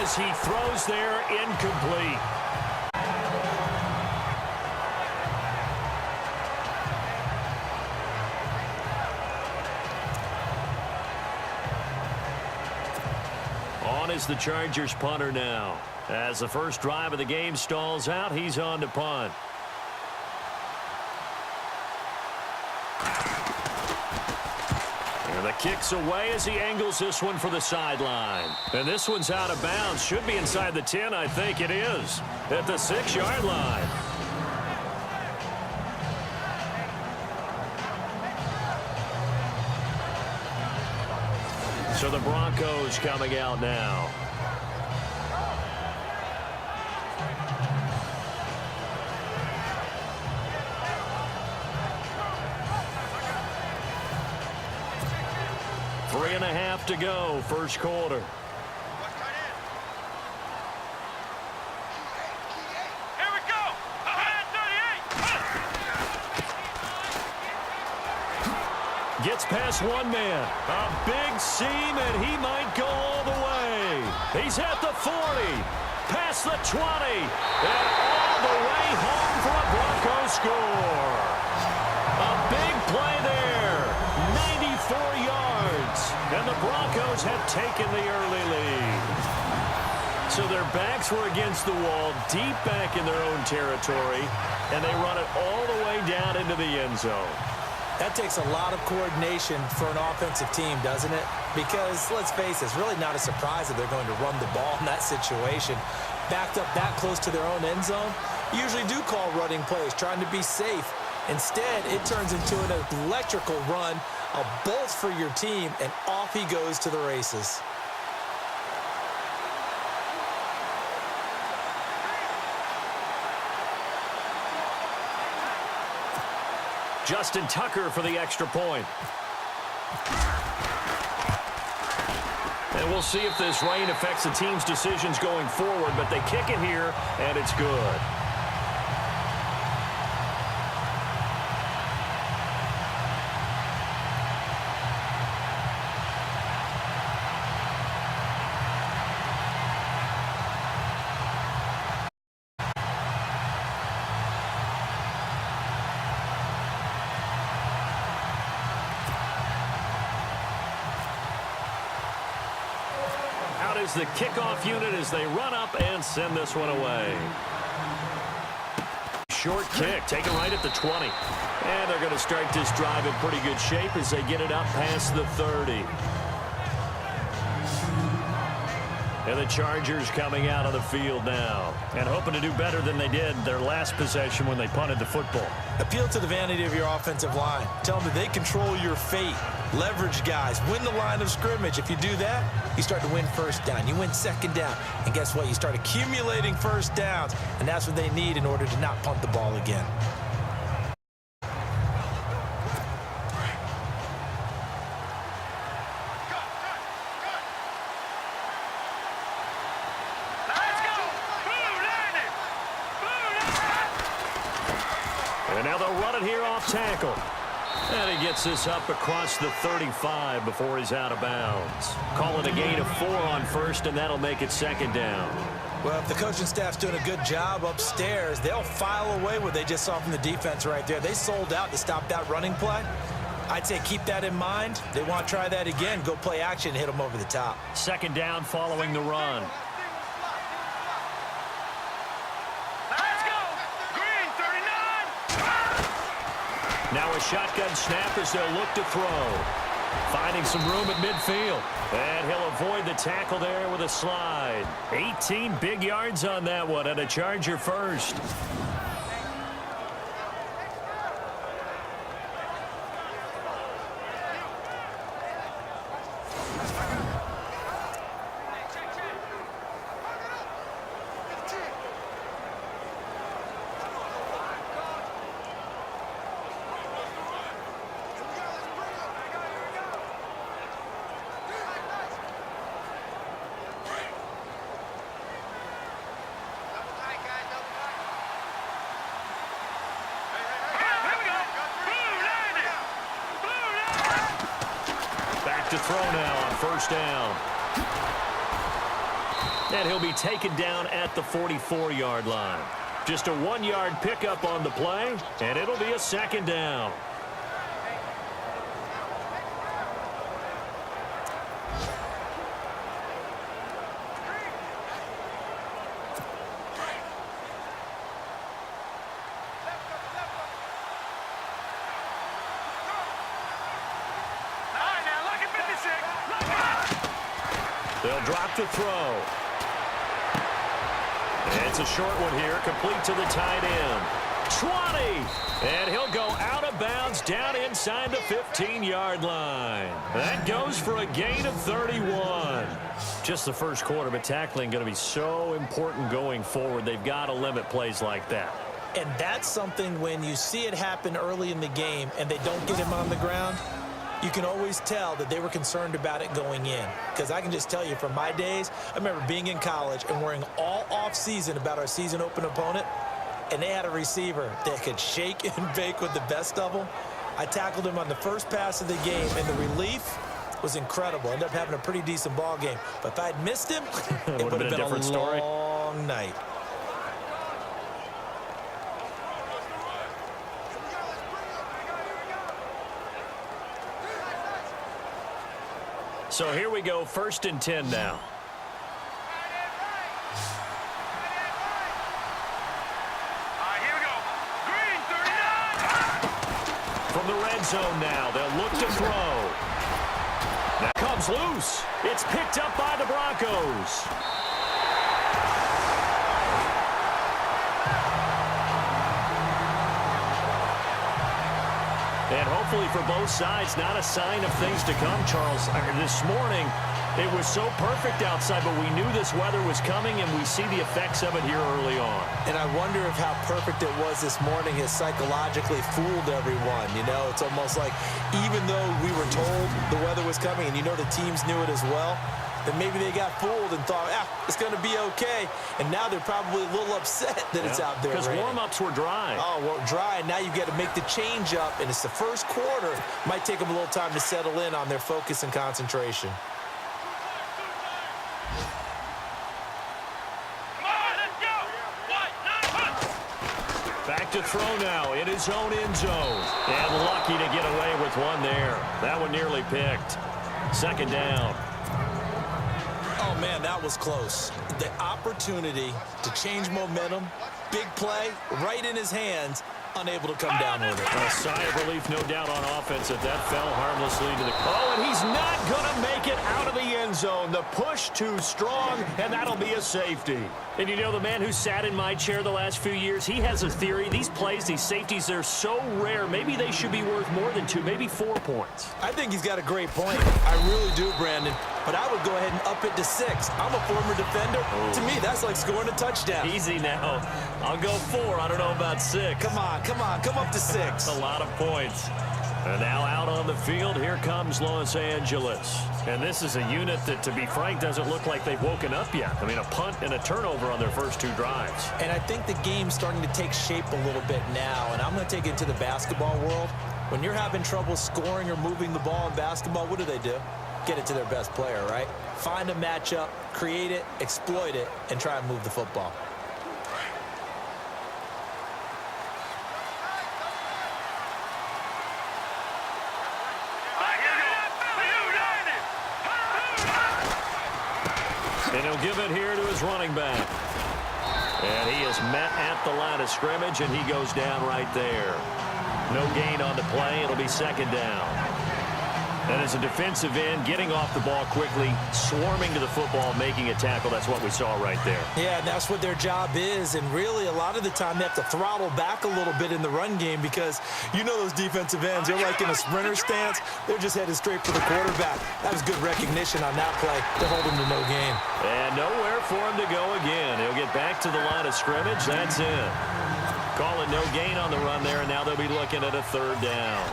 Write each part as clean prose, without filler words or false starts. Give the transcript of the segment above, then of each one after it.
as he throws there, incomplete. On is the Chargers punter now. As the first drive of the game stalls out, he's on to punt. And the kick's away as he angles this one for the sideline. And this one's out of bounds. Should be inside the 10, I think it is. At the 6-yard line. So the Broncos coming out now. Three and a half to go, first quarter. Here we go. 38. Gets past one man. A big seam, and he might go all the way. He's at the 40. Past the 20. And all the way home for a Broncos score. A big play there. 94 yards. And the Broncos have taken the early lead. So their backs were against the wall, deep back in their own territory, and they run it all the way down into the end zone. That takes a lot of coordination for an offensive team, doesn't it? Because, let's face it, it's really not a surprise that they're going to run the ball in that situation. Backed up that close to their own end zone, usually do call running plays, trying to be safe. Instead, it turns into an electrical run, a bolt for your team, and off he goes to the races. Justin Tucker for the extra point. And we'll see if this rain affects the team's decisions going forward, but they kick it here, and it's good. Is the kickoff unit as they run up and send this one away. Short kick taken right at the 20. And they're going to start this drive in pretty good shape as they get it up past the 30. And the Chargers coming out on the field now and hoping to do better than they did their last possession when they punted the football. Appeal to the vanity of your offensive line. Tell them that they control your fate. Leverage guys. Win the line of scrimmage. If you do that, you start to win first down. You win second down. And guess what? You start accumulating first downs. And that's what they need in order to not punt the ball again. And now they'll run it here off tackle. And he gets this up across the 35 before he's out of bounds. Call it a gain of 4 on first, and that'll make it second down. Well, if the coaching staff's doing a good job upstairs, they'll file away what they just saw from the defense right there. They sold out to stop that running play. I'd say keep that in mind. They want to try that again. Go play action and hit them over the top. Second down following the run. Now a shotgun snap as they'll look to throw. Finding some room at midfield. And he'll avoid the tackle there with a slide. 18 big yards on that one, and a Charger first. To throw now on first down. And he'll be taken down at the 44-yard line. Just a 1-yard pickup on the play, and it'll be a second down. They'll drop to throw. It's a short one here, complete to the tight end. 20! And he'll go out of bounds down inside the 15-yard line. That goes for a gain of 31. Just the first quarter, but tackling going to be so important going forward. They've got to limit plays like that. And that's something when you see it happen early in the game and they don't get him on the ground, you can always tell that they were concerned about it going in. Because I can just tell you from my days, I remember being in college and worrying all off-season about our season open opponent, and they had a receiver that could shake and bake with the best of them. I tackled him on the first pass of the game, and the relief was incredible. Ended up having a pretty decent ball game. But if I'd missed him, it would have been a long night. So here we go, 1st and 10 now. Here we go. Green, 39. From the red zone now, they'll look to throw. That comes loose. It's picked up by the Broncos. And hopefully for both sides, not a sign of things to come, Charles. This morning, it was so perfect outside, but we knew this weather was coming, and we see the effects of it here early on. And I wonder if how perfect it was this morning has psychologically fooled everyone. You know, it's almost like even though we were told the weather was coming, and you know the teams knew it as well, then maybe they got fooled and thought, it's going to be okay. And now they're probably a little upset that it's out there. Because warm-ups were dry. Oh, well, dry, and now you've got to make the change up, and it's the first quarter. Might take them a little time to settle in on their focus and concentration. Come on, let's go. Back to throw now in his own end zone. And lucky to get away with one there. That one nearly picked. Second down. Oh, man, that was close. The opportunity to change momentum, big play, right in his hands, unable to come down with it. A sigh of relief, no doubt, on offense that fell harmlessly to the... Oh, and he's not going to make it out of the end zone. The push too strong, and that'll be a safety. And you know, the man who sat in my chair the last few years, he has a theory. These plays, these safeties, they're so rare. Maybe they should be worth more than 2, maybe 4 points. I think he's got a great point. I really do, Brandon. But I would go ahead and up it to 6. I'm a former defender. Oh. To me, that's like scoring a touchdown. Easy now. I'll go 4. I don't know about 6. Come on. Come up to 6. A lot of points. And now out on the field, here comes Los Angeles. And this is a unit that, to be frank, doesn't look like they've woken up yet. I mean, a punt and a turnover on their first 2 drives. And I think the game's starting to take shape a little bit now. And I'm going to take it to the basketball world. When you're having trouble scoring or moving the ball in basketball, what do? Get it to their best player, right? Find a matchup, create it, exploit it, and try and move the football. And he'll give it here to his running back. And he is met at the line of scrimmage, and he goes down right there. No gain on the play. It'll be second down. And as a defensive end, getting off the ball quickly, swarming to the football, making a tackle, that's what we saw right there. Yeah, and that's what their job is. And really, a lot of the time, they have to throttle back a little bit in the run game because you know those defensive ends, they're like in a sprinter stance. They're just headed straight for the quarterback. That was good recognition on that play to hold him to no gain. And nowhere for him to go again. He'll get back to the line of scrimmage. That's it. Calling no gain on the run there, and now they'll be looking at a third down.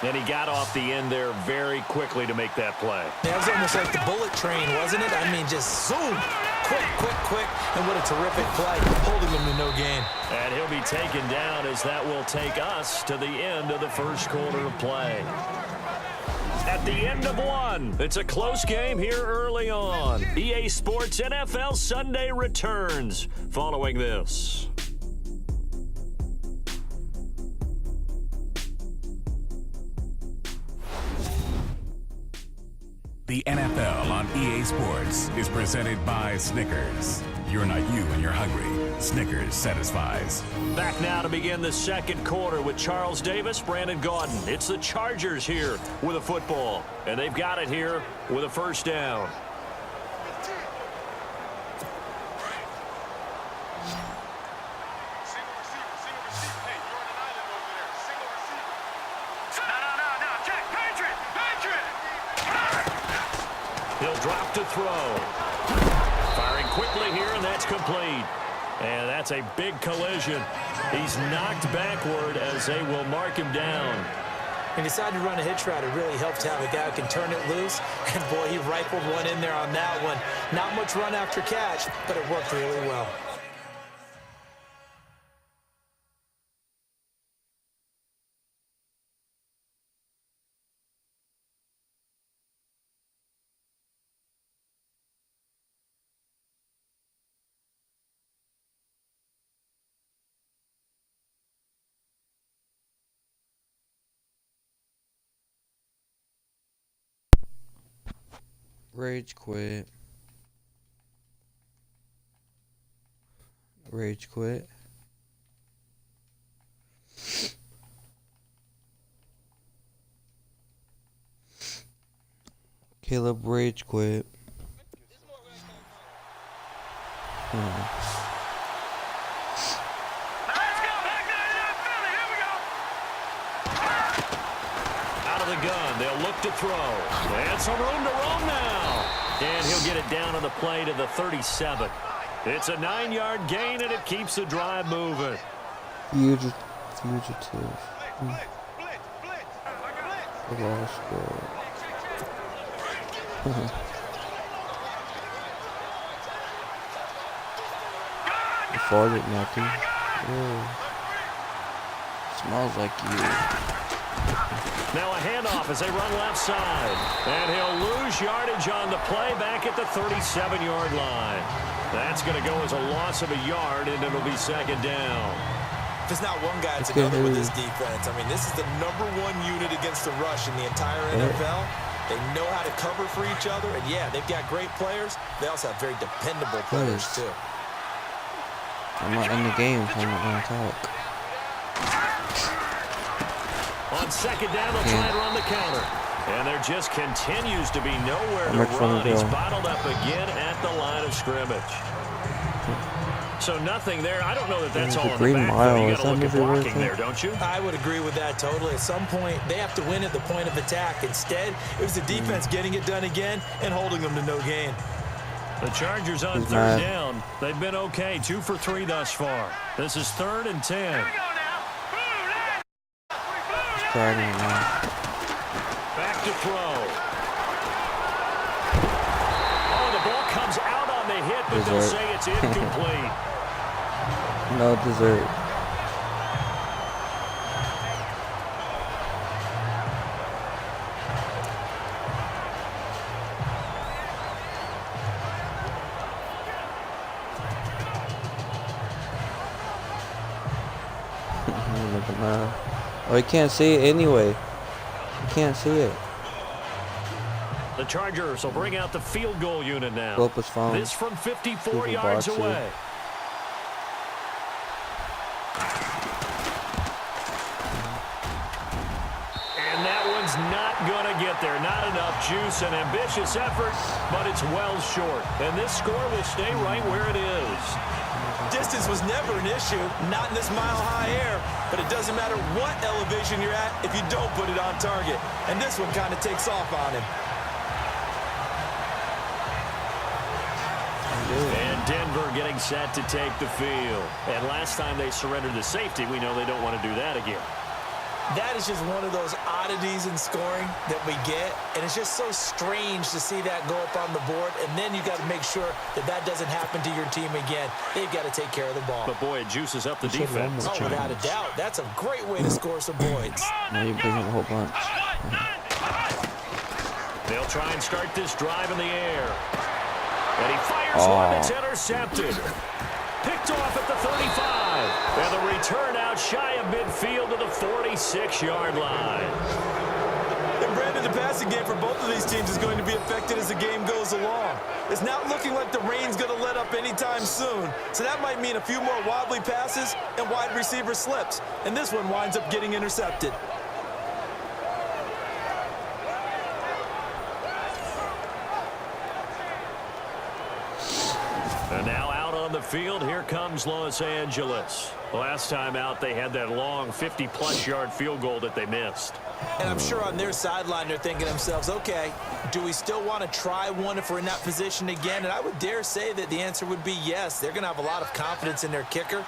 And he got off the end there very quickly to make that play. Yeah, it was almost like the bullet train, wasn't it? I mean, just zoom. Quick. And what a terrific play, holding him to no gain. And he'll be taken down as that will take us to the end of the first quarter of play. at the end of one. It's a close game here early on. EA Sports NFL Sunday returns following this. The NFL on EA Sports is presented by Snickers. You're not you when you're hungry. Snickers satisfies. Back now to begin the second quarter with Charles Davis, Brandon Gaudin. It's the Chargers here with a football, and they've got it here with a first down. He'll drop to throw. Firing quickly here, and that's complete. And that's a big collision. He's knocked backward as they will mark him down. He decided to run a hitch route. It really helps to have a guy who can turn it loose. And, boy, he rifled one in there on that one. Not much run after catch, but it worked really well. Rage quit. Rage quit. Caleb rage quit. Out of the gun, they'll look to throw. And some room to roam now. And he'll get it down on the play to the 37. It's a 9-yard gain, and it keeps the drive moving. Fugitive. You farted, Matthew. Ew. Smells like you. Now a handoff as they run left side. And he'll lose yardage on the play back at the 37-yard line. That's going to go as a loss of a yard, and it'll be second down. There's not one guy, it's another with this defense. I mean, this is the #1 unit against the rush in the entire NFL. They know how to cover for each other, and, yeah, they've got great players. They also have very dependable players, too. I'm not in the game, so I'm not going to talk. On second down, they'll try and run the counter. And there just continues to be nowhere to run. He's bottled up again at the line of scrimmage. So nothing there. I don't know that that's all in the back. You got to look at blocking there, don't you? I would agree with that totally. At some point, they have to win at the point of attack. Instead, it was the defense getting it done again and holding them to no gain. The Chargers on third down. They've been okay. 2 for 3 thus far. This is 3rd and 10. Back to throw. Oh, the ball comes out on the hit, but they'll say it's incomplete. No dessert. Oh, you can't see it anyway. You can't see it. The Chargers will bring out the field goal unit now. Pull up his phone. This from 54 yards away. And that one's not going to get there. Not enough juice. An ambitious effort, but it's well short. And this score will stay right where it is. Distance was never an issue, not in this mile-high air, but it doesn't matter what elevation you're at if you don't put it on target. And this one kind of takes off on him. And Denver getting set to take the field. And last time they surrendered the safety, we know they don't want to do that again. That is just one of those oddities in scoring that we get, and it's just so strange to see that go up on the board, and then you got to make sure that that doesn't happen to your team again. They've got to take care of the ball. But, boy, it juices up the defense. Oh, without a doubt. That's a great way to score some points. Now you bring up a whole bunch. They'll try and start this drive in the air. And he fires one that's intercepted. Picked off at the 35. And the return out shy of midfield to the 46-yard line. And Brandon, the passing game for both of these teams is going to be affected as the game goes along. It's not looking like the rain's going to let up anytime soon. So that might mean a few more wobbly passes and wide receiver slips. And this one winds up getting intercepted. And now out on the field, here comes Los Angeles. Last time out, they had that long 50-plus yard field goal that they missed. And I'm sure on their sideline they're thinking to themselves, okay, do we still want to try one if we're in that position again? And I would dare say that the answer would be yes. They're going to have a lot of confidence in their kicker.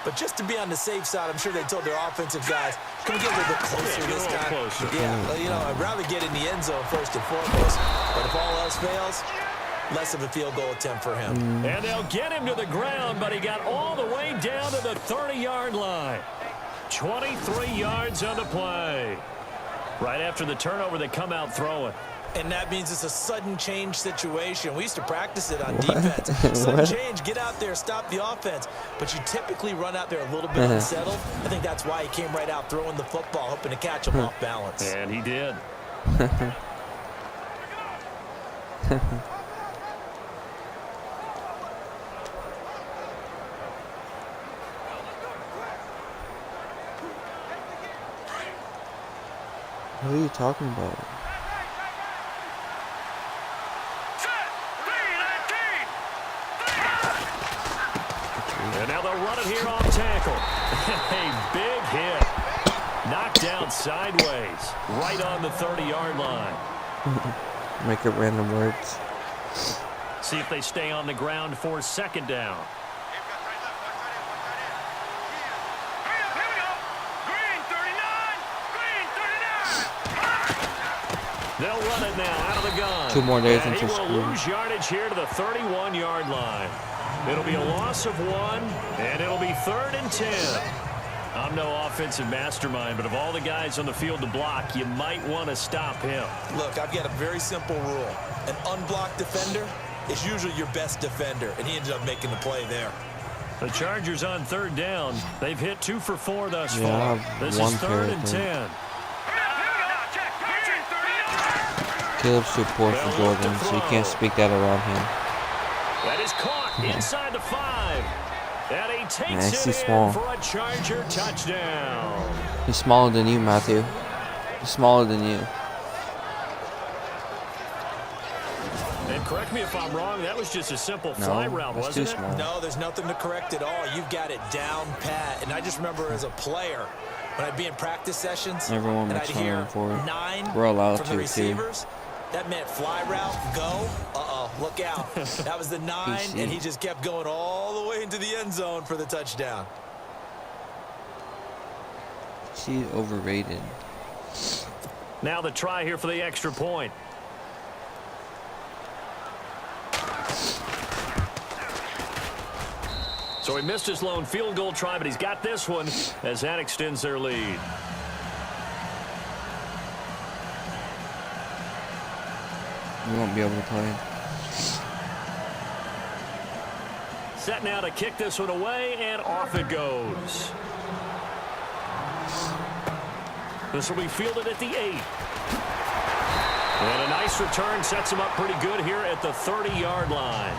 But just to be on the safe side, I'm sure they told their offensive guys, can we get a little bit closer this time? Closer. Yeah, well, you know, I'd rather get in the end zone first and foremost. But if all else fails, less of a field goal attempt for him. And they'll get him to the ground, but he got all the way down to the 30-yard line. 23 yards on the play. Right after the turnover, they come out throwing. And that means it's a sudden change situation. We used to practice it on defense. Sudden change, get out there, stop the offense. But you typically run out there a little bit unsettled. I think that's why he came right out throwing the football, hoping to catch him off balance. And he did. What are you talking about? And now they'll run it here off tackle. A big hit. Knocked down sideways. Right on the 30-yard line. Make up random words. See if they stay on the ground for second down. They'll run it now out of the gun. 2 more days and until he will school. lose yardage here to the 31-yard line. It'll be a loss of 1, and it'll be 3rd and 10. I'm no offensive mastermind, but of all the guys on the field to block, you might want to stop him. Look, I've got a very simple rule. An unblocked defender is usually your best defender, and he ended up making the play there. The Chargers on 3rd down. They've hit 2 for 4 thus Yeah, far. This one is 3rd and carry, 10. Caleb's too poor for Jordan, so you can't speak that around him. That is caught inside the 5. And he takes he's it small. in for a Charger touchdown. He's smaller than you, Matthew. He's smaller than you. And correct me if I'm wrong, that was just a simple fly route, that's wasn't too it? small. No, there's nothing to correct at all. You've got it down pat. And I just remember as a player, when I'd be in practice sessions, Everyone and was I'd hear running for it. 9 We're allowed from to, the too. receivers. That meant fly route, go. Look out. That was the 9, PC. and he just kept going all the way into the end zone for the touchdown. She's overrated. Now the try here for the extra point. So he missed his lone field goal try, but he's got this one as that extends their lead. You won't be able to play. Set now to kick this one away, and off it goes. This will be fielded at the 8. And a nice return sets him up pretty good here at the 30-yard line.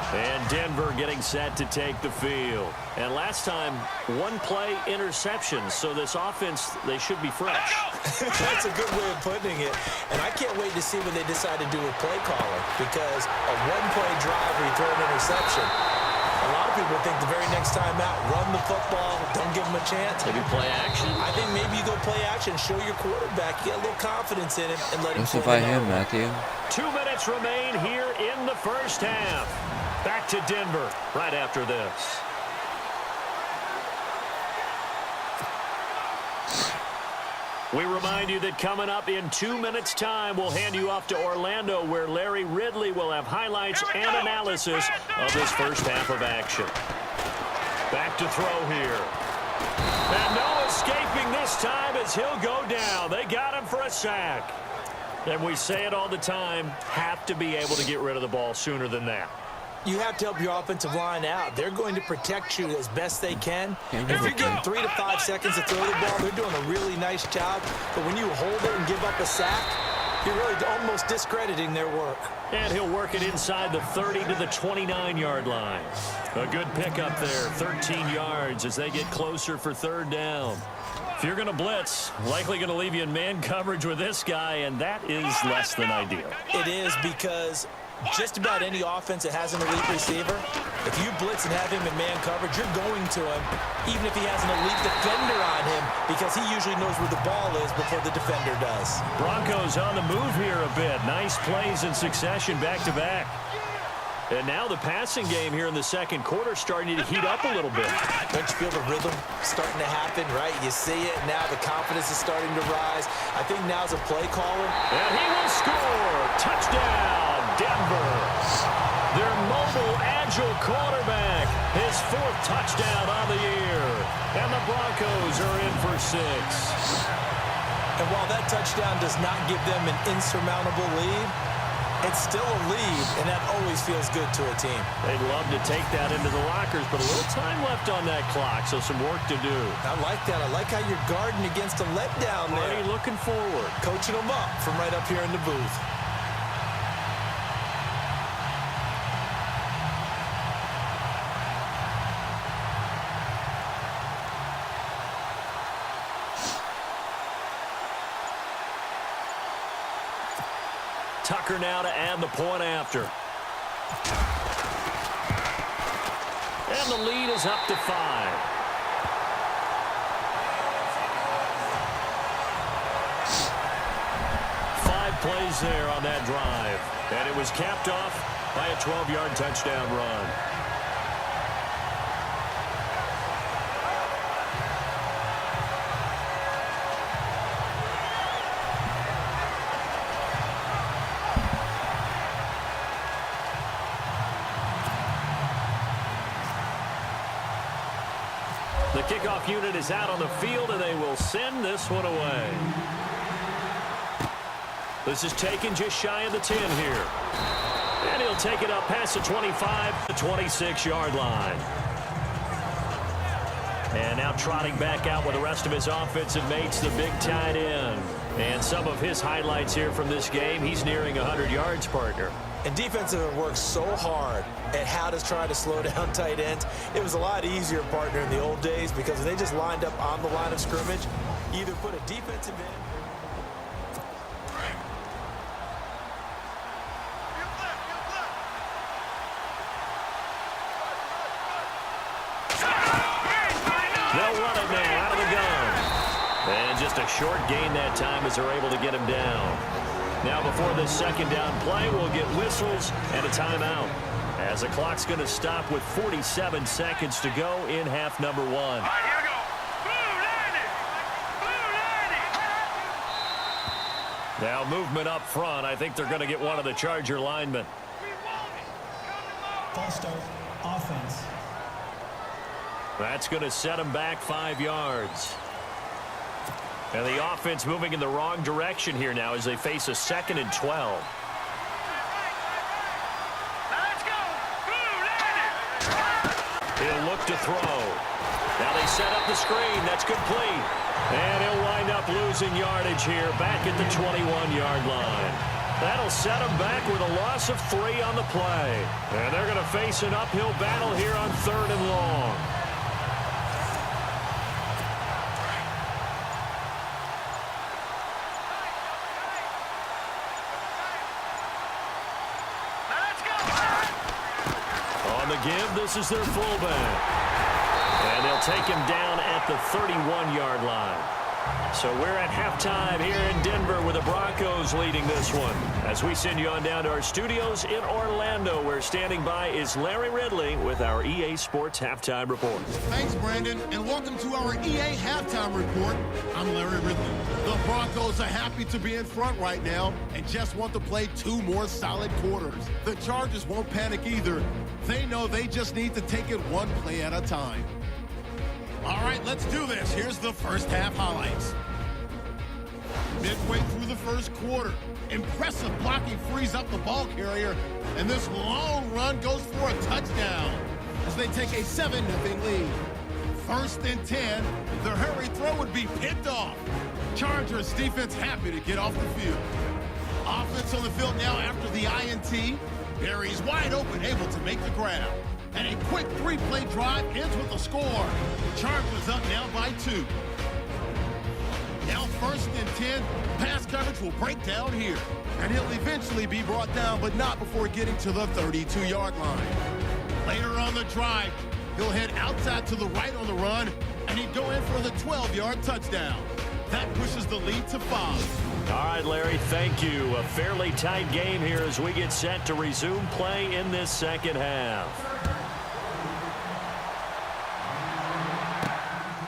And Denver getting set to take the field. And last time, 1 play interception. So this offense, they should be fresh. That's a good way of putting it. And I can't wait to see what they decide to do with play calling, because a 1-play drive where you throw an interception, a lot of people think the very next time out, run the football, don't give them a chance. Maybe play action. I think maybe you go play action, show your quarterback, get a little confidence in him, and let him Justify figure it him, out. Matthew. 2 minutes remain here in the first half. Back to Denver right after this. We remind you that coming up in 2 minutes' time, we'll hand you off to Orlando, where Larry Ridley will have highlights and analysis of this first half of action. Back to throw here. And no escaping this time as he'll go down. They got him for a sack. And we say it all the time, have to be able to get rid of the ball sooner than that. You have to help your offensive line out. They're going to protect you as best they can. If you're getting 3 to 5 seconds to throw the ball, they're doing a really nice job. But when you hold it and give up a sack, you're really almost discrediting their work. And he'll work it inside the 30 to the 29-yard line. A good pickup there, 13 yards as they get closer for third down. If you're going to blitz, likely going to leave you in man coverage with this guy, and that is less than ideal. It is, because just about any offense that has an elite receiver, if you blitz and have him in man coverage, you're going to him, even if he has an elite defender on him, because he usually knows where the ball is before the defender does. Broncos on the move here a bit. Nice plays in succession back-to-back. And now the passing game here in the second quarter starting to heat up a little bit. Don't you feel the rhythm starting to happen, right? You see it, now the confidence is starting to rise. I think now's a play caller. And he will score. Touchdown, Denver. Their mobile, agile quarterback. His 4th touchdown on the year. And the Broncos are in for 6. And while that touchdown does not give them an insurmountable lead, it's still a lead, and that always feels good to a team. They'd love to take that into the lockers, but a little time left on that clock, so some work to do. I like that. I like how you're guarding against a letdown there. Already looking forward. Coaching them up from right up here in the booth. Tucker now to add the point after. And the lead is up to 5. Plays there on that drive. And it was capped off by a 12-yard touchdown run. The kickoff unit is out on the field, and they will send this one away. This is taken just shy of the 10 here. And he'll take it up past the 25, the 26-yard line. And now trotting back out with the rest of his offensive mates, the big tight end. And some of his highlights here from this game, he's nearing 100 yards, partner. And defensive have worked so hard at how to try to slow down tight ends. It was a lot easier, partner, in the old days, because when they just lined up on the line of scrimmage, you either put a defensive end. They'll run it now out of the gun. And just a short gain that time as they're able to get him down. Now before this second down play, we'll get whistles and a timeout, as the clock's going to stop with 47 seconds to go in half number 1. All right, here we go. Blue 90. Now movement up front. I think they're going to get one of the Charger linemen. False start, offense. That's going to set them back 5 yards. And the offense moving in the wrong direction here now as they face a 2nd and 12. Now let's go. Blue 90. He'll look to throw. Now they set up the screen. That's complete. And he'll wind up losing yardage here back at the 21-yard line. That'll set him back with a loss of 3 on the play. And they're going to face an uphill battle here on 3rd and long. Give. This is their fullback. And they'll take him down at the 31-yard line. So we're at halftime here in Denver with the Broncos leading this one. As we send you on down to our studios in Orlando, where standing by is Larry Ridley with our EA Sports Halftime Report. Thanks, Brandon, and welcome to our EA Halftime Report. I'm Larry Ridley. The Broncos are happy to be in front right now and just want to play 2 more solid quarters. The Chargers won't panic either. They know they just need to take it 1 play at a time. All right, let's do this. Here's the first half highlights. Midway through the first quarter, impressive blocking frees up the ball carrier, and this long run goes for a touchdown as they take a 7-0 lead. 1st and 10, the hurry throw would be picked off. Chargers defense happy to get off the field. Offense on the field now after the INT. Barry's wide open, able to make the grab. And a quick 3-play drive ends with a score. Chargers up now by 2. Now 1st and 10, pass coverage will break down here. And he'll eventually be brought down, but not before getting to the 32-yard line. Later on the drive, he'll head outside to the right on the run, and he'd go in for the 12-yard touchdown. That pushes the lead to 5. All right, Larry, thank you. A fairly tight game here as we get set to resume play in this second half.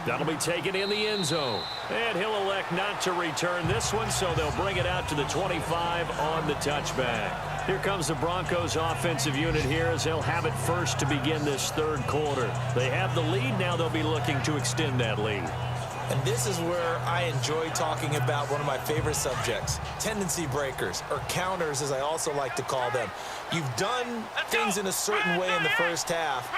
That'll be taken in the end zone. And he'll elect not to return this one, so they'll bring it out to the 25 on the touchback. Here comes the Broncos offensive unit here as they'll have it first to begin this third quarter. They have the lead. Now they'll be looking to extend that lead. And this is where I enjoy talking about one of my favorite subjects, tendency breakers, or counters as I also like to call them. You've done things in a certain way in the first half,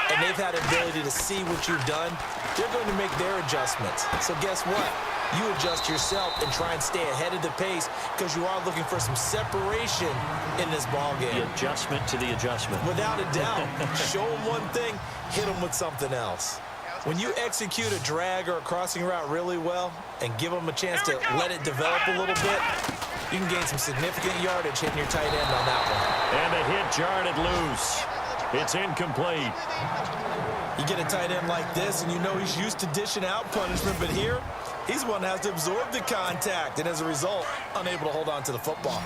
and they've had an ability to see what you've done. They're going to make their adjustments. So guess what? You adjust yourself and try and stay ahead of the pace because you are looking for some separation in this ball game. The adjustment to the adjustment. Without a doubt. Show them one thing, hit them with something else. When you execute a drag or a crossing route really well and give them a chance to let it develop a little bit, you can gain some significant yardage hitting your tight end on that one. And the hit jarred it loose. It's incomplete. You get a tight end like this, and you know he's used to dishing out punishment, but here, he's the one that has to absorb the contact, and as a result, unable to hold on to the football.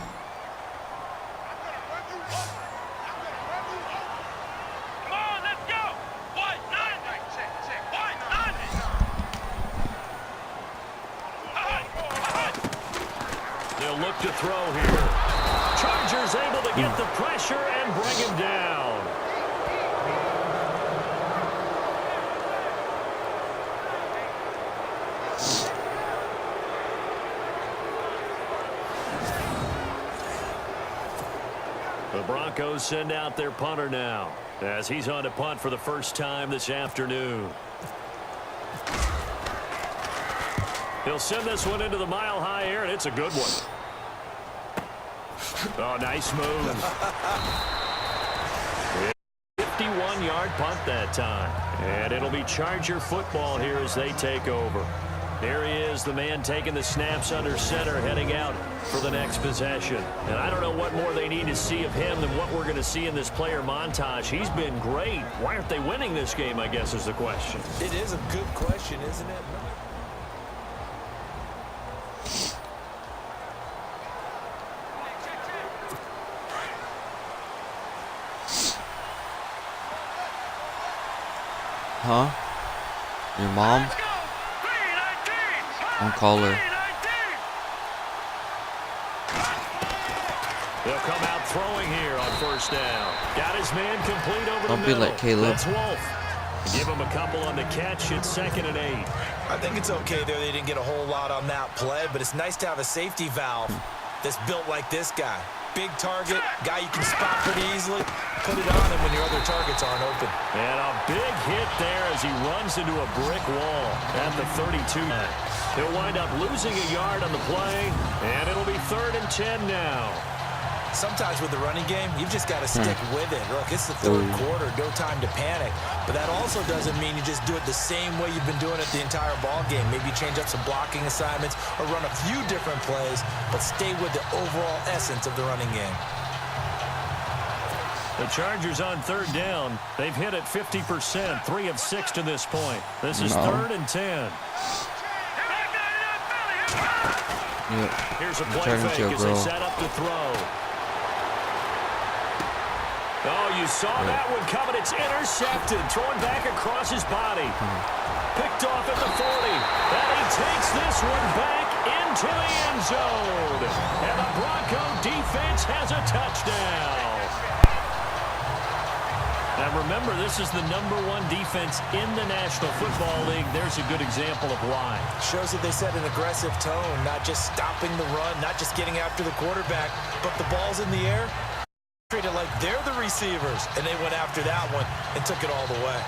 They'll look to throw here. Chargers able to get the pressure and bring him down. The Broncos send out their punter now as he's on to punt for the first time this afternoon. He'll send this one into the mile-high air, and it's a good one. Oh, nice move. 51-yard punt that time. And it'll be Charger football here as they take over. There he is, the man taking the snaps under center, heading out for the next possession. And I don't know what more they need to see of him than what we're going to see in this player montage. He's been great. Why aren't they winning this game, I guess, is the question. It is a good question, isn't it? Huh? Your mom? Don't call her. They'll come out throwing here on first down. Got his man complete over the middle. Don't be like Caleb. That's Wolf. Give him a couple on the catch. It's 2nd and 8. I think it's okay there. They didn't get a whole lot on that play, but it's nice to have a safety valve that's built like this guy. Big target, guy you can spot pretty easily. Put it on him when your other targets aren't open. And a big hit there as he runs into a brick wall at the 32. He'll wind up losing a yard on the play, and it'll be 3rd and 10 now. Sometimes with the running game, you've just got to stick with it. Look, it's the third quarter, no time to panic. But that also doesn't mean you just do it the same way you've been doing it the entire ball game. Maybe change up some blocking assignments or run a few different plays, but stay with the overall essence of the running game. The Chargers on 3rd down. They've hit it 50%, 3 of 6 to this point. This is 3rd and 10. Yep. Here's a play fake as they set up to throw. Oh, you saw that one coming. It's intercepted. Thrown back across his body. Picked off at the 40. And he takes this one back into the end zone. And the Bronco defense has a touchdown. And remember, this is the #1 defense in the National Football League. There's a good example of why. Shows that they set an aggressive tone, not just stopping the run, not just getting after the quarterback, but the ball's in the air, treated like they're the receivers, and they went after that one and took it all the way.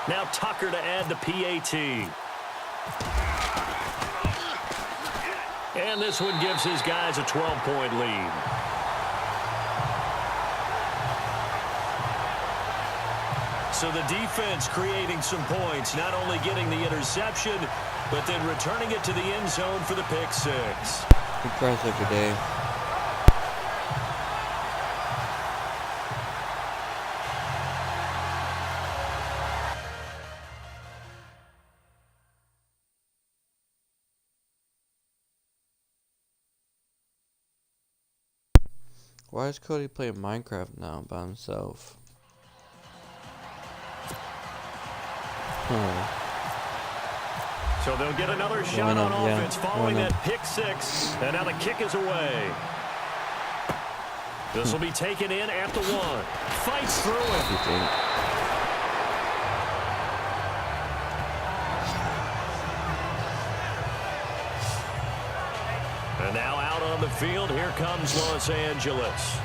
Now Tucker to add the PAT. And this one gives his guys a 12-point lead. So the defense creating some points, not only getting the interception, but then returning it to the end zone for the pick six. We press every day. Why is Cody playing Minecraft now by himself? So they'll get another shot on offense following that pick six. And now the kick is away. This will be taken in at the 1. Fights through it. And now out on the field, here comes Los Angeles.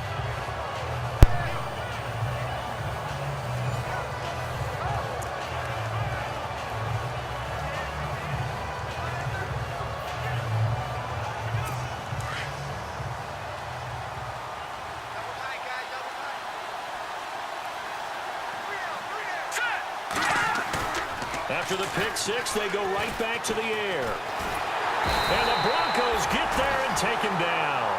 After the pick six, they go right back to the air. And the Broncos get there and take him down.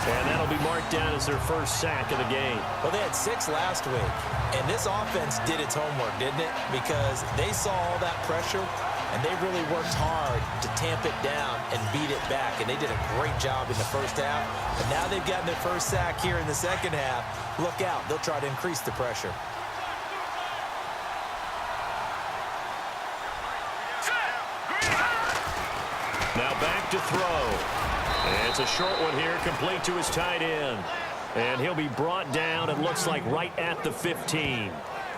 And that'll be marked down as their first sack of the game. Well, they had 6 last week, and this offense did its homework, didn't it? Because they saw all that pressure, and they really worked hard to tamp it down and beat it back, and they did a great job in the first half. And now they've gotten their first sack here in the second half. Look out. They'll try to increase the pressure. Now back to throw. And it's a short one here, complete to his tight end. And he'll be brought down, it looks like right at the 15.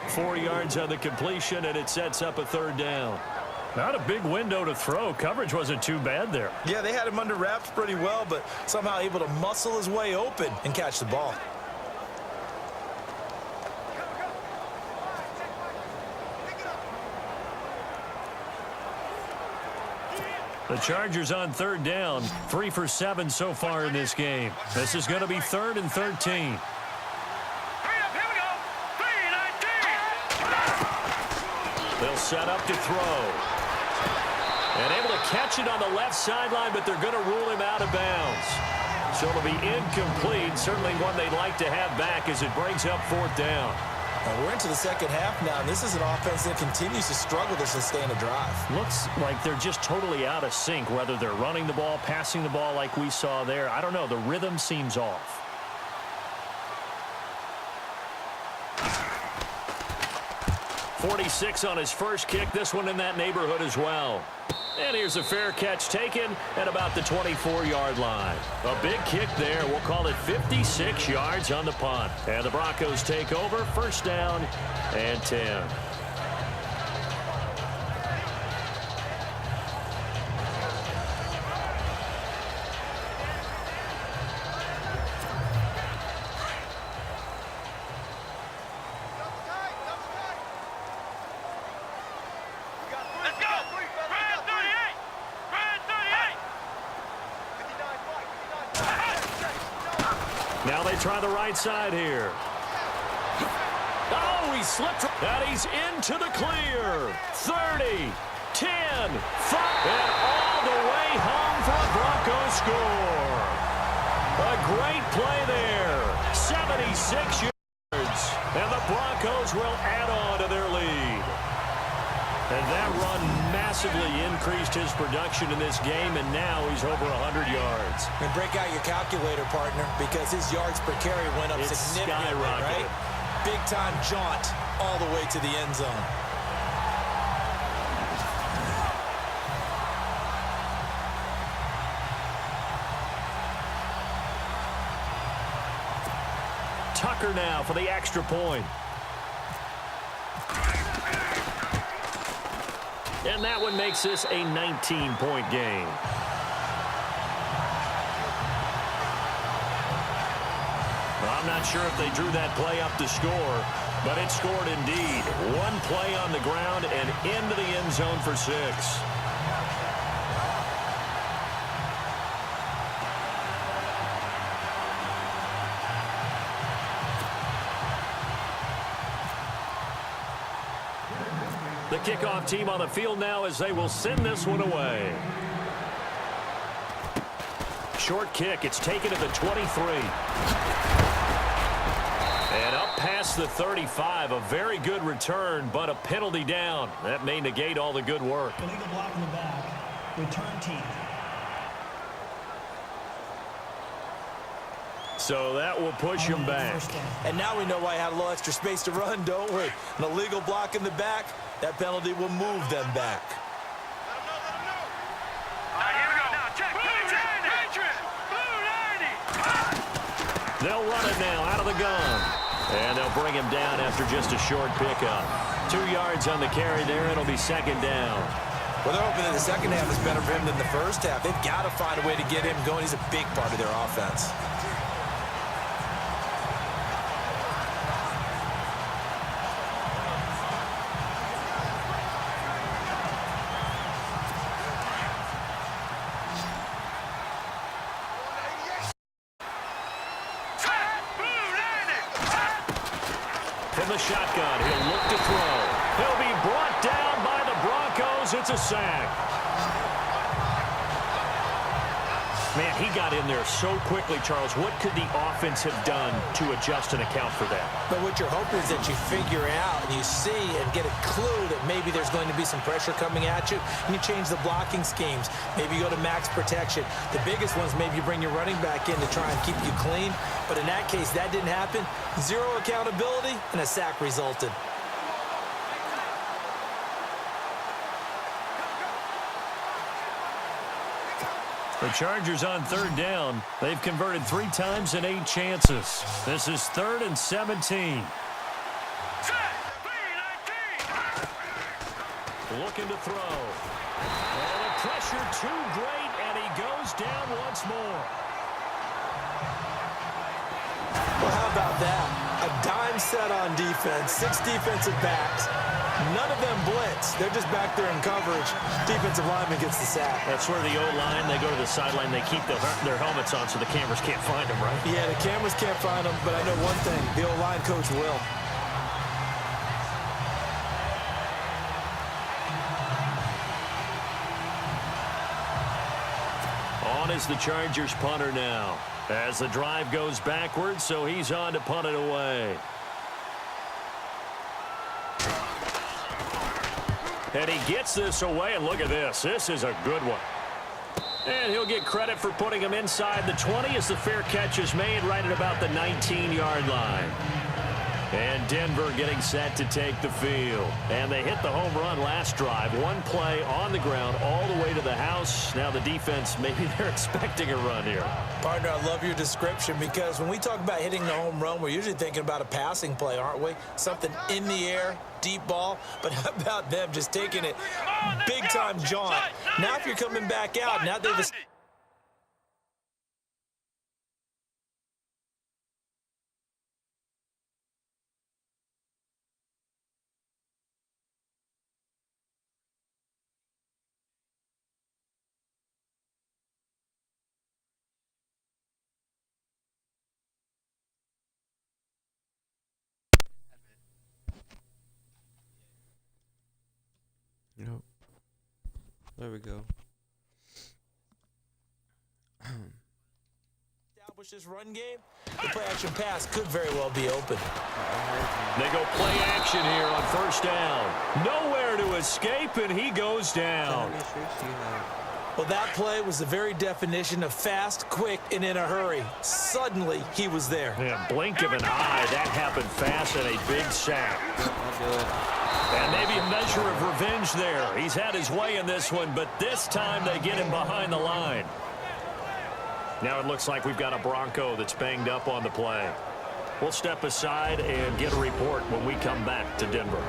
4 yards on the completion, and it sets up a third down. Not a big window to throw. Coverage wasn't too bad there. Yeah, they had him under wraps pretty well, but somehow able to muscle his way open and catch the ball. The Chargers on third down, 3 for 7 so far in this game. This is going to be 3rd and 13. They'll set up to throw. And able to catch it on the left sideline, but they're going to rule him out of bounds. So it'll be incomplete, certainly one they'd like to have back as it brings up 4th down. We're into the second half now, and this is an offense that continues to struggle to sustain a drive. Looks like they're just totally out of sync, whether they're running the ball, passing the ball like we saw there. I don't know. The rhythm seems off. .46 on his first kick. This one in that neighborhood as well. And here's a fair catch taken at about the 24-yard line. A big kick there. We'll call it 56 yards on the punt. And the Broncos take over. 1st down and 10. Now they try the right side here. Oh, he slipped. And he's into the clear. 30, 10, 5, and all the way home for a Broncos score. A great play there. 76 yards. And the Broncos will add on to their lead. And that run massively increased his production in this game, and now he's over 100 yards. And break out your calculator, partner, because his yards per carry went up significantly, right? big-time jaunt all the way to the end zone. Tucker now for the extra point. And that one makes this a 19-point game. I'm not sure if they drew that play up to score, but it scored indeed. One play on the ground and into the end zone for 6. The kickoff team on the field now as they will send this one away. Short kick. It's taken to the 23. And up past the 35. A very good return, but a penalty down. That may negate all the good work. Illegal block in the back. Return team. So that will push him back. And now we know why I had a little extra space to run, don't we? An illegal block in the back. That penalty will move them back. They'll run it now out of the gun. And they'll bring him down after just a short pickup. 2 yards on the carry there. It'll be second down. Well, they're hoping that the second half is better for him than the first half. They've got to find a way to get him going. He's a big part of their offense. From the shotgun, he'll look to throw. He'll be brought down by the Broncos. It's a sack. Man, he got in there so quickly, Charles. What could the offense have done to adjust and account for that? But what you're hoping is that you figure out and you see and get a clue that maybe there's going to be some pressure coming at you, and you change the blocking schemes. Maybe you go to max protection. The biggest ones, maybe you bring your running back in to try and keep you clean. But in that case, that didn't happen. Zero accountability, and a sack resulted. The Chargers on third down. They've converted 3 times in 8 chances. This is 3rd and 17. Looking to throw. And the pressure too great, and he goes down once more. Well, how about that? A dime set on defense, 6 defensive backs. None of them blitz. They're just back there in coverage. Defensive lineman gets the sack. That's where the O-line, they go to the sideline, they keep their helmets on so the cameras can't find them, right? Yeah, the cameras can't find them, but I know one thing. The O-line coach will. On is the Chargers punter now. As the drive goes backwards, so he's on to punt it away. And he gets this away, and look at this. This is a good one. And he'll get credit for putting him inside the 20 as the fair catch is made right at about the 19-yard line. And Denver getting set to take the field. And they hit the home run last drive. One play on the ground all the way to the house. Now the defense, maybe they're expecting a run here. Partner, I love your description because when we talk about hitting the home run, we're usually thinking about a passing play, aren't we? Something in the air, deep ball. But how about them just taking it big-time jaunt? Now if you're coming back out, now they've... Nope. There we go. Establish this run game. The play action pass could very well be open. They go play action here on first down. Nowhere to escape, and he goes down. Well, that play was the very definition of fast, quick, and in a hurry. Suddenly, he was there. Yeah, blink of an eye. That happened fast and a big sack. And maybe a measure of revenge there. He's had his way in this one, but this time they get him behind the line. Now it looks like we've got a Bronco that's banged up on the play. We'll step aside and get a report when we come back to Denver.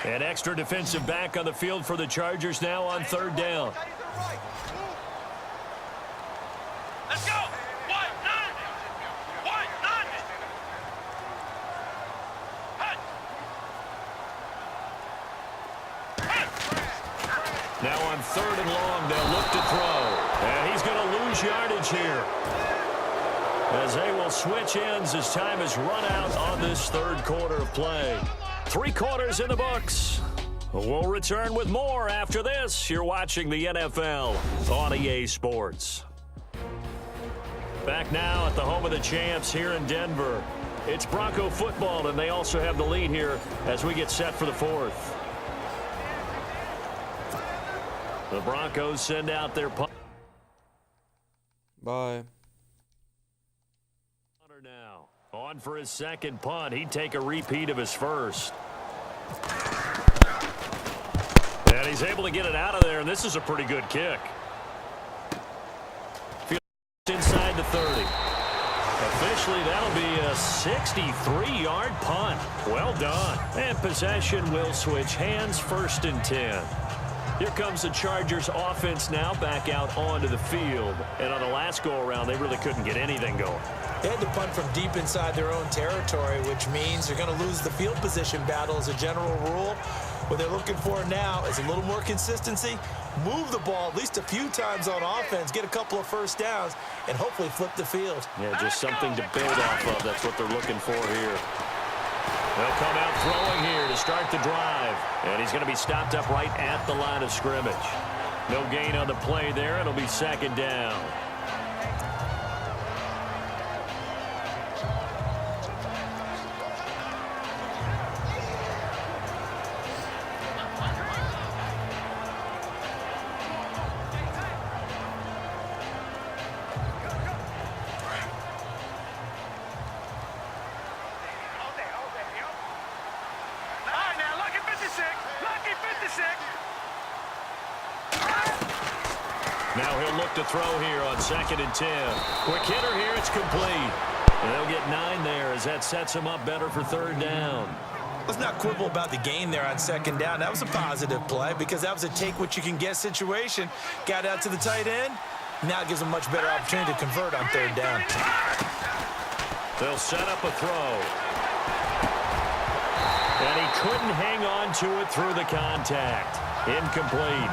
An extra defensive back on the field for the Chargers now on third down. Let's go. White, none. White, none. Now on third and long, they'll look to throw. And he's going to lose yardage here, as they will switch ends as time is run out on this third quarter of play. 3 quarters in the books. We'll return with more after this. You're watching the NFL on EA Sports. Back now at the home of the champs here in Denver. It's Bronco football, and they also have the lead here as we get set for the fourth. The Broncos send out their punt. Bye. Now on for his second punt. He'd take a repeat of his first. And he's able to get it out of there, and this is a pretty good kick. Inside the 30. Officially, that'll be a 63-yard punt. Well done. And possession will switch hands, 1st and 10. Here comes the Chargers offense now back out onto the field. And on the last go-around, they really couldn't get anything going. They had to punt from deep inside their own territory, which means they're going to lose the field position battle as a general rule. What they're looking for now is a little more consistency, move the ball at least a few times on offense, get a couple of first downs, and hopefully flip the field. Yeah, just something to build off of. That's what they're looking for here. They'll come out throwing here to start the drive. And he's going to be stopped up right at the line of scrimmage. No gain on the play there. It'll be 2nd down. Now he'll look to throw here on 2nd and 10. Quick hitter here, it's complete. And they'll get 9 there as that sets him up better for 3rd down. Let's not quibble about the gain there on 2nd down. That was a positive play because that was a take-what-you-can-get situation. Got out to the tight end. Now it gives them a much better opportunity to convert on 3rd down. They'll set up a throw. And he couldn't hang on to it through the contact. Incomplete.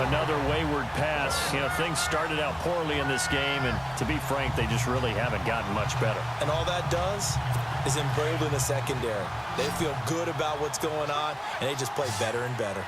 Another wayward pass. You know, things started out poorly in this game, and to be frank, they just really haven't gotten much better. And all that does is embolden the secondary. They feel good about what's going on, and they just play better and better.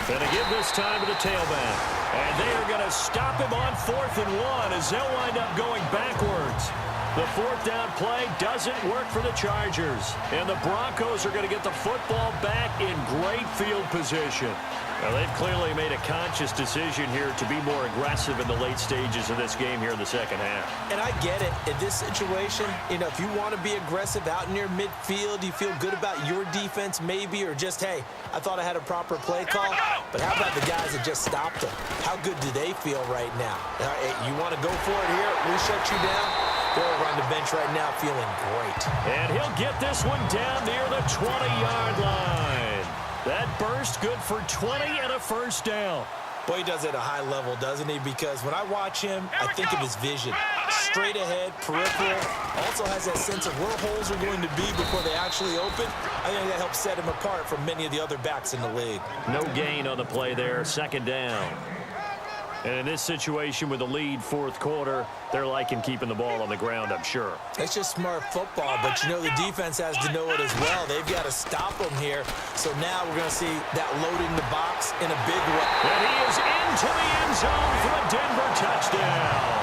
Gonna give this time to the tailback. And they are going to stop him on 4th and 1 as they'll wind up going backwards. The 4th down play doesn't work for the Chargers. And the Broncos are going to get the football back in great field position. Now, they've clearly made a conscious decision here to be more aggressive in the late stages of this game here in the 2nd half. And I get it. In this situation, you know, if you want to be aggressive out near midfield, you feel good about your defense maybe, or just, hey, I thought I had a proper play call. But how about the guys that just stopped them? How good do they feel right now? You want to go for it here? We shut you down? They're over on the bench right now feeling great. And he'll get this one down near the 20-yard line. That burst good for 20 and a 1st down. Boy, he does it at a high level, doesn't he? Because when I watch him, I think of his vision. Straight ahead, peripheral. Also has that sense of where holes are going to be before they actually open. I think that helps set him apart from many of the other backs in the league. No gain on the play there. 2nd down. And in this situation with the lead fourth quarter, they're liking keeping the ball on the ground, I'm sure. It's just smart football, but you know the defense has to know it as well. They've got to stop them here. So now we're going to see that loading the box in a big way. And he is into the end zone for a Denver touchdown.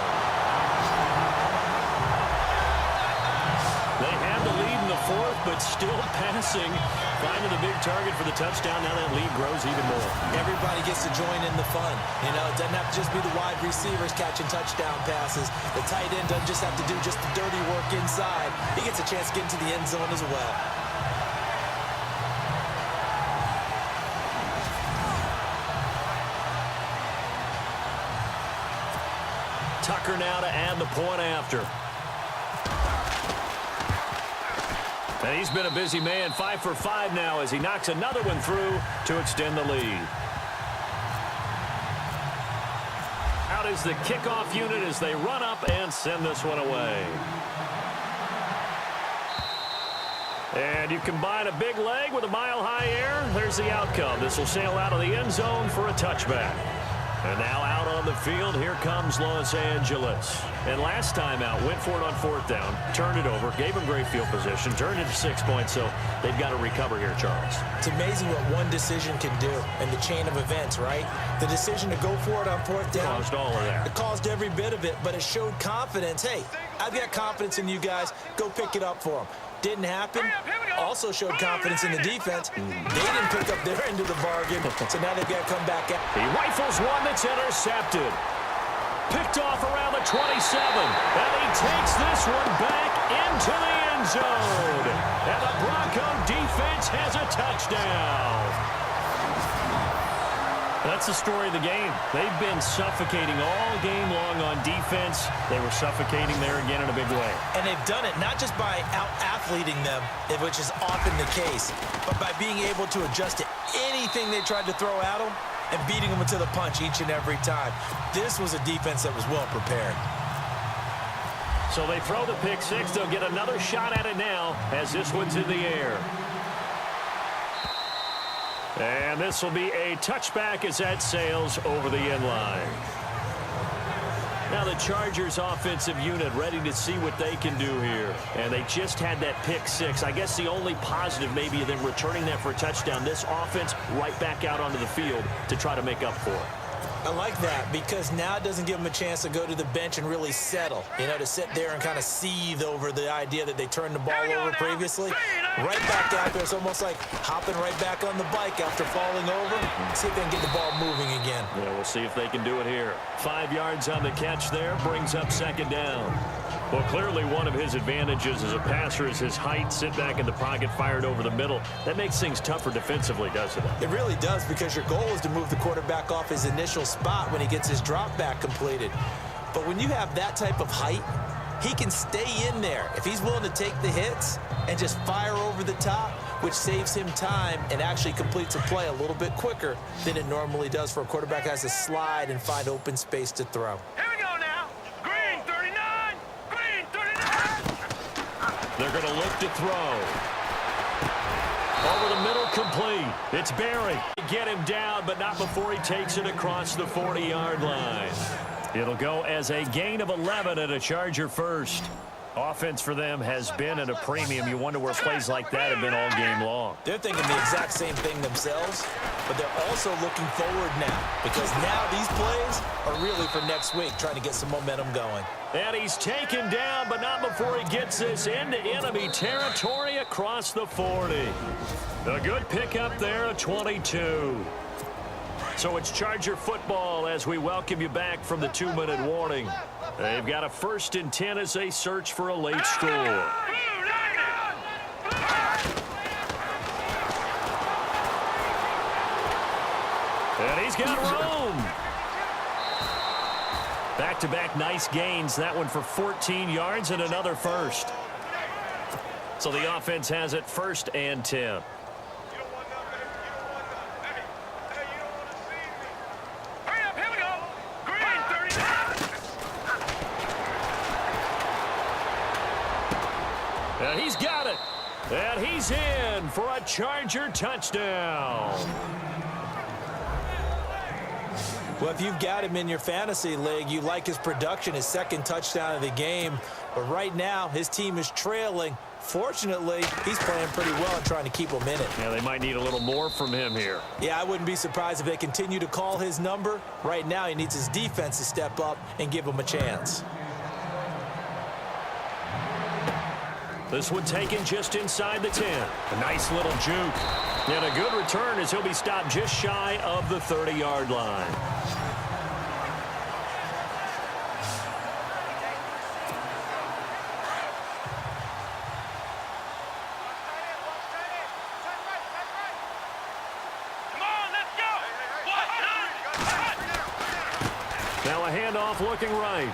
They have the lead in the fourth, but still passing. Finding the big target for the touchdown. Now that lead grows even more. Everybody gets to join in the fun. You know, it doesn't have to just be the wide receivers catching touchdown passes. The tight end doesn't just have to do just the dirty work inside. He gets a chance to get into the end zone as well. Tucker now to add the point after. And he's been a busy man, 5 for 5 now as he knocks another one through to extend the lead. Out is the kickoff unit as they run up and send this one away. And you combine a big leg with a mile-high air, there's the outcome. This will sail out of the end zone for a touchback. And now out on the field, here comes Los Angeles. And last time out, went for it on fourth down, turned it over, gave him great field position, turned it to 6 points, so they've got to recover here, Charles. It's amazing what one decision can do in the chain of events, right? The decision to go for it on fourth down. Caused all of that. It caused every bit of it, but it showed confidence. Hey, I've got confidence in you guys. Go pick it up for them. Didn't happen. Also showed confidence in the defense. They didn't pick up their end of the bargain, so now they've got to come back out. He rifles one that's intercepted. Picked off around the 27. And he takes this one back into the end zone. And the Bronco defense has a touchdown. That's the story of the game. They've been suffocating all game long on defense. They were suffocating there again in a big way. And they've done it not just by out-athleting them, which is often the case, but by being able to adjust to anything they tried to throw at them and beating them to the punch each and every time. This was a defense that was well prepared. So they throw the pick six. They'll get another shot at it now as this one's in the air. And this will be a touchback as that sails over the end line. Now the Chargers offensive unit ready to see what they can do here. And they just had that pick six. I guess the only positive maybe of them returning that for a touchdown. This offense right back out onto the field to try to make up for it. I like that because now it doesn't give them a chance to go to the bench and really settle. You know, to sit there and kind of seethe over the idea that they turned the ball over previously. Right back out there. It's almost like hopping right back on the bike after falling over. See if they can get the ball moving again. Yeah, we'll see if they can do it here. 5 yards on the catch there. Brings up second down. Well, clearly one of his advantages as a passer is his height. Sit back in the pocket, fired over the middle. That makes things tougher defensively, doesn't it? It really does because your goal is to move the quarterback off his initial spot when he gets his drop back completed. But when you have that type of height, he can stay in there. If he's willing to take the hits and just fire over the top, which saves him time and actually completes a play a little bit quicker than it normally does for a quarterback who has to slide and find open space to throw. Here we go now. Green 39. Green 39. They're going to look to throw. Over the middle, complete. It's Barry. Get him down, but not before he takes it across the 40-yard line. It'll go as a gain of 11 at a Charger first. Offense for them has been at a premium. You wonder where plays like that have been all game long. They're thinking the exact same thing themselves, but they're also looking forward now because now these plays are really for next week, trying to get some momentum going. And he's taken down, but not before he gets this into enemy territory across the 40. A good pickup there, a 22. So it's Charger football as we welcome you back from the 2-minute warning. They've got a 1st and 10 as they search for a late score. And he's got room. Back-to-back nice gains. That one for 14 yards and another first. So the offense has it 1st and 10. And he's got it. And he's in for a Charger touchdown. Well, if you've got him in your fantasy league, you like his production, his second touchdown of the game. But right now, his team is trailing. Fortunately, he's playing pretty well and trying to keep them in it. Yeah, they might need a little more from him here. Yeah, I wouldn't be surprised if they continue to call his number. Right now, he needs his defense to step up and give him a chance. This one taken just inside the 10. A nice little juke. And a good return as he'll be stopped just shy of the 30-yard line. Now a handoff looking right.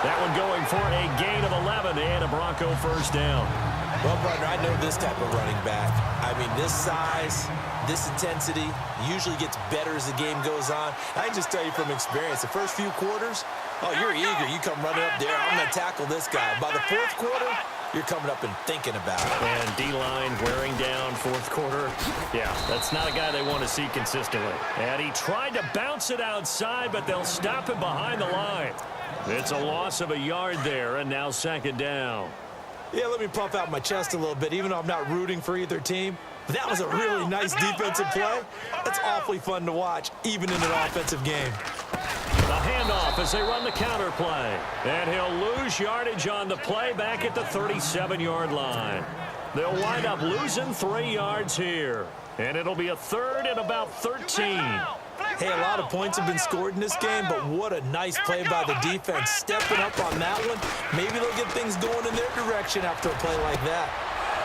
That one going for a gain of 11 and a Bronco first down. Well, partner, I know this type of running back. I mean, this size, this intensity usually gets better as the game goes on. I can just tell you from experience, the first few quarters, oh, you're eager. You come running up there, I'm going to tackle this guy. By the fourth quarter, you're coming up and thinking about it. And D-line wearing down fourth quarter. Yeah, that's not a guy they want to see consistently. And he tried to bounce it outside, but they'll stop him behind the line. It's a loss of a yard there, and now second down. Yeah, let me puff out my chest a little bit, even though I'm not rooting for either team. But that was a really nice defensive play. It's awfully fun to watch, even in an offensive game. The handoff as they run the counter play. And he'll lose yardage on the play back at the 37-yard line. They'll wind up losing 3 yards here. And it'll be a third and about 13. Hey, a lot of points have been scored in this game, but what a nice play by the defense. Stepping up on that one, maybe they'll get things going in their direction after a play like that.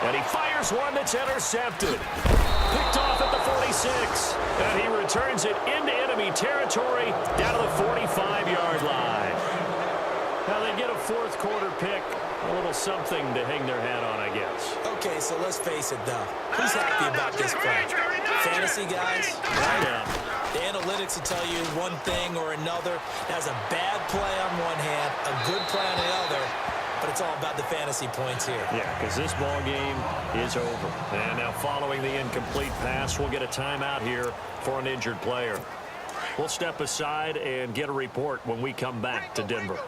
And he fires one that's intercepted. Picked off at the 46. And he returns it into enemy territory down to the 45-yard line. Now they get a fourth quarter pick. A little something to hang their hat on, I guess. Okay, so let's face it, though. Who's happy about this play? Fantasy guys, right? Yeah. The analytics will tell you one thing or another. That's a bad play on one hand, a good play on the other, but it's all about the fantasy points here. Yeah, because this ball game is over. And now following the incomplete pass, we'll get a timeout here for an injured player. We'll step aside and get a report when we come back to Denver.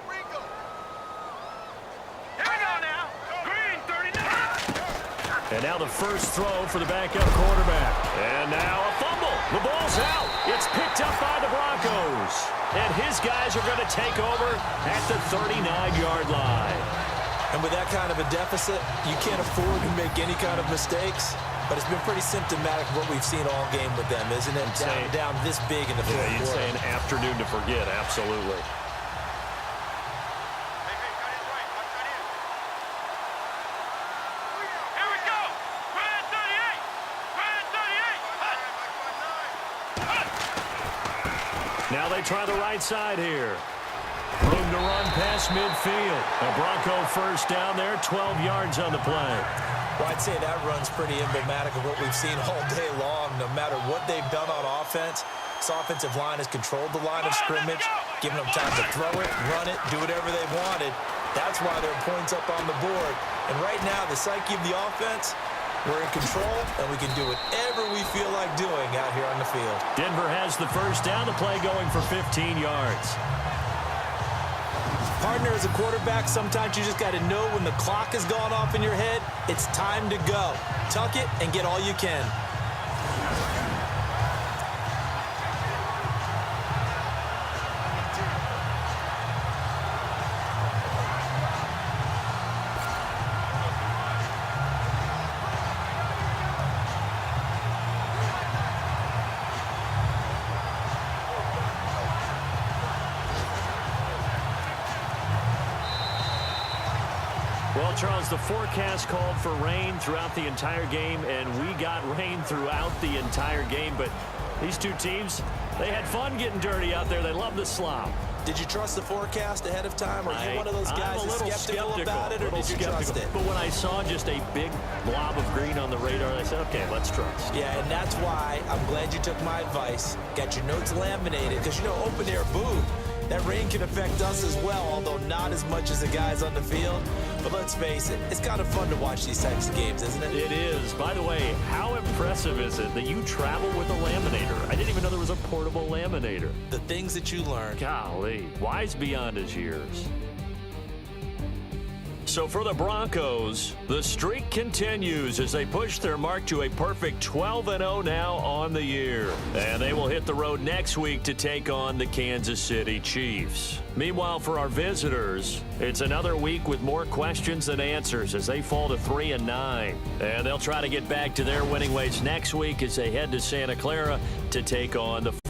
And now the first throw for the backup quarterback. And now a fumble. The ball's out. It's picked up by the Broncos. And his guys are going to take over at the 39-yard line. And with that kind of a deficit, you can't afford to make any kind of mistakes. But it's been pretty symptomatic of what we've seen all game with them, isn't it? Down this big in the fourth quarter. You'd say an afternoon to forget, absolutely. Now they try the right side here. Room to run past midfield. A Bronco first down there, 12 yards on the play. Well, I'd say that run's pretty emblematic of what we've seen all day long. No matter what they've done on offense, this offensive line has controlled the line of scrimmage, giving them time to throw it, run it, do whatever they wanted. That's why there are points up on the board. And right now, the psyche of the offense, we're in control, and we can do whatever we feel like doing out here on the field. Denver has the first down. The play going for 15 yards. Partner, as a quarterback, sometimes you just got to know when the clock has gone off in your head, it's time to go. Tuck it and get all you can. Well, Charles, the forecast called for rain throughout the entire game, and we got rain throughout the entire game. But these two teams, they had fun getting dirty out there. They love the slop. Did you trust the forecast ahead of time? Or are you one of those guys that's skeptical about it, or did you trust it? But when I saw just a big blob of green on the radar, I said, okay, let's trust. Yeah, and that's why I'm glad you took my advice. Got your notes laminated, because, you know, open-air booth, That rain can affect us as well, although not as much as the guys on the field. But let's face it, it's kind of fun to watch these types of games, isn't it? It is. By the way, how impressive is it that you travel with a laminator? I didn't even know there was a portable laminator. The things that you learn. Golly, wise beyond his years. So for the Broncos, the streak continues as they push their mark to a perfect 12-0 now on the year. And they will hit the road next week to take on the Kansas City Chiefs. Meanwhile, for our visitors, it's another week with more questions than answers as they fall to 3-9. And they'll try to get back to their winning ways next week as they head to Santa Clara to take on the